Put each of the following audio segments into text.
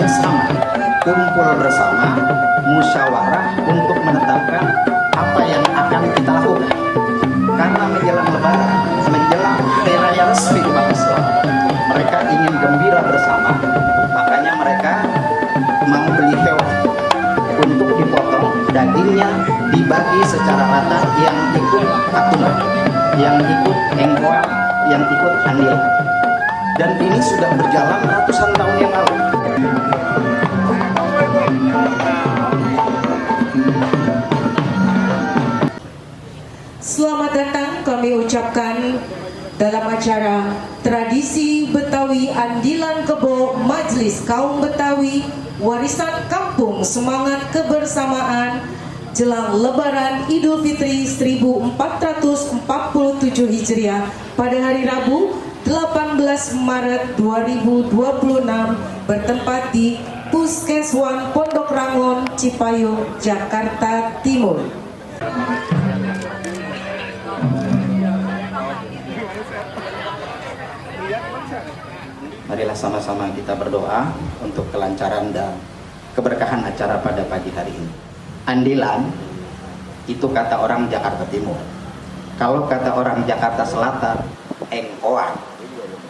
yang sama, kumpul bersama, musyawarah untuk menetapkan apa yang akan kita lakukan. Karena menjelang Lebaran, menjelang hari raya resmi umat Islam, mereka ingin gembira bersama, makanya mereka mau beli hewan untuk dipotong, dagingnya dibagi secara rata, yang ikut patungan, yang ikut engkoang, yang ikut andil. Dan ini sudah berjalan ratusan tahun yang lalu. Selamat datang kami ucapkan dalam acara Tradisi Betawi Andilan Kebo Majelis Kaum Betawi Warisan Kampung Semangat Kebersamaan jelang Lebaran Idul Fitri 1447 Hijriah pada hari Rabu 18 Maret 2026 bertempat di Puskeswan Pondok Rangon, Cipayung, Jakarta Timur. Marilah sama-sama kita berdoa untuk kelancaran dan keberkahan acara pada pagi hari ini. Andilan itu kata orang Jakarta Timur. Kalau kata orang Jakarta Selatan, engkoang.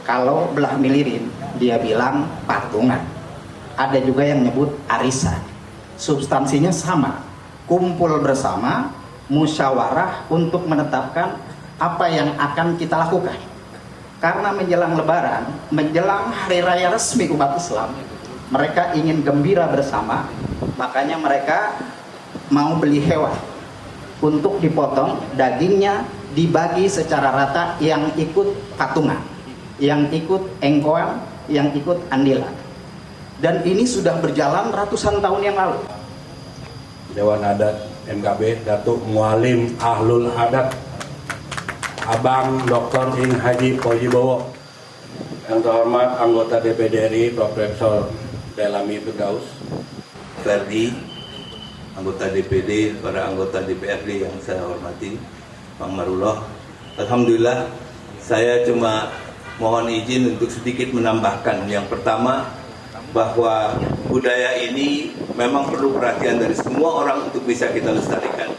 Kalau belah milirin, dia bilang patungan. Ada juga yang nyebut arisan. Substansinya sama, kumpul bersama, musyawarah untuk menetapkan apa yang akan kita lakukan. Karena menjelang Lebaran, menjelang hari raya resmi umat Islam, mereka ingin gembira bersama, makanya mereka mau beli hewan untuk dipotong, dagingnya dibagi secara rata, yang ikut patungan, yang ikut engkoang, yang ikut andilan. Dan ini sudah berjalan ratusan tahun yang lalu. Dewan Adat MKB Datuk Mualim Ahlul Adat Abang Dr. Ing Haji Pojibowo, yang terhormat anggota DPD RI Profesor Delami Firdaus, Ferdi, anggota DPD, para anggota DPRD yang saya hormati, Bang Marullah. Alhamdulillah, saya cuma mohon izin untuk sedikit menambahkan. Yang pertama, bahwa budaya ini memang perlu perhatian dari semua orang untuk bisa kita lestarikan.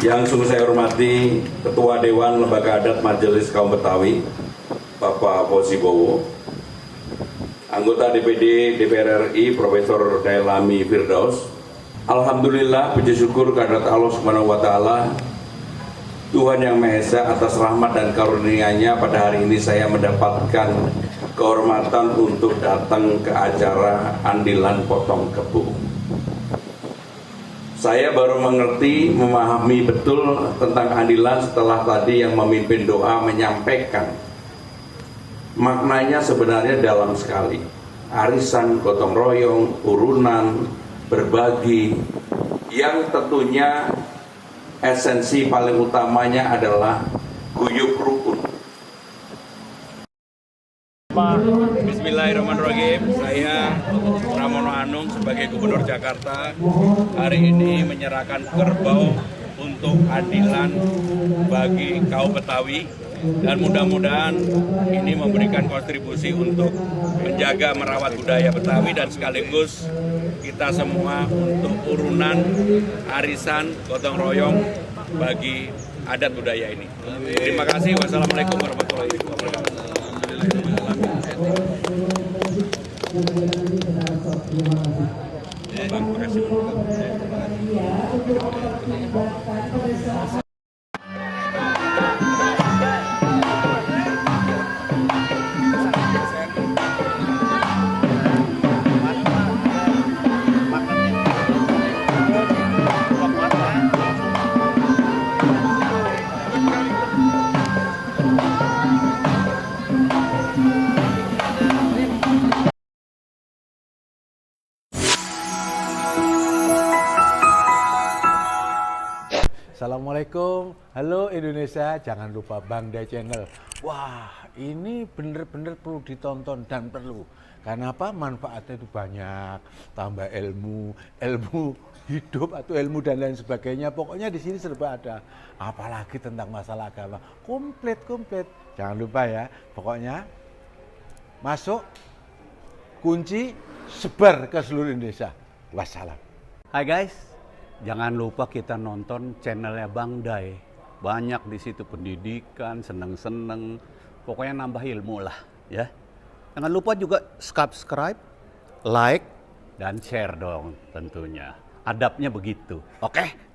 Yang sungguh saya hormati Ketua Dewan Lembaga Adat Majelis Kaum Betawi, Bapak Pojibowo, anggota DPD DPR RI Profesor Delami Firdaus. Alhamdulillah, puji syukur kehadirat Allah Subhanahu wa taala, Tuhan Yang Maha Esa, atas rahmat dan karunia-Nya pada hari ini saya mendapatkan kehormatan untuk datang ke acara Andilan Potong Kebu. Saya baru mengerti, memahami betul tentang andilan setelah tadi yang memimpin doa menyampaikan. Maknanya sebenarnya dalam sekali. Arisan, gotong royong, urunan, berbagi, yang tentunya esensi paling utamanya adalah guyub rukun. Bismillahirrahmanirrahim. Saya Pramono Anung sebagai Gubernur Jakarta hari ini menyerahkan kerbau untuk andilan bagi kaum Betawi, dan mudah-mudahan ini memberikan kontribusi untuk menjaga merawat budaya Betawi dan sekaligus kita semua untuk urunan, arisan, gotong royong bagi adat budaya ini. Terima kasih. Wassalamualaikum warahmatullahi wabarakatuh. Bang, makasih. Assalamualaikum, halo Indonesia, jangan lupa Bangda Channel. Wah, ini bener-bener perlu ditonton dan perlu. Karena apa? Manfaatnya itu banyak, tambah ilmu hidup atau ilmu dan lain sebagainya. Pokoknya di sini serba ada. Apalagi tentang masalah agama, komplit. Jangan lupa ya, pokoknya masuk kunci sebar ke seluruh Indonesia. Wassalam. Hai guys, jangan lupa kita nonton channelnya Bang Day. Banyak di situ pendidikan, seneng-seneng, pokoknya nambah ilmu lah ya. Jangan lupa juga subscribe, like, dan share dong tentunya. Adabnya begitu, oke?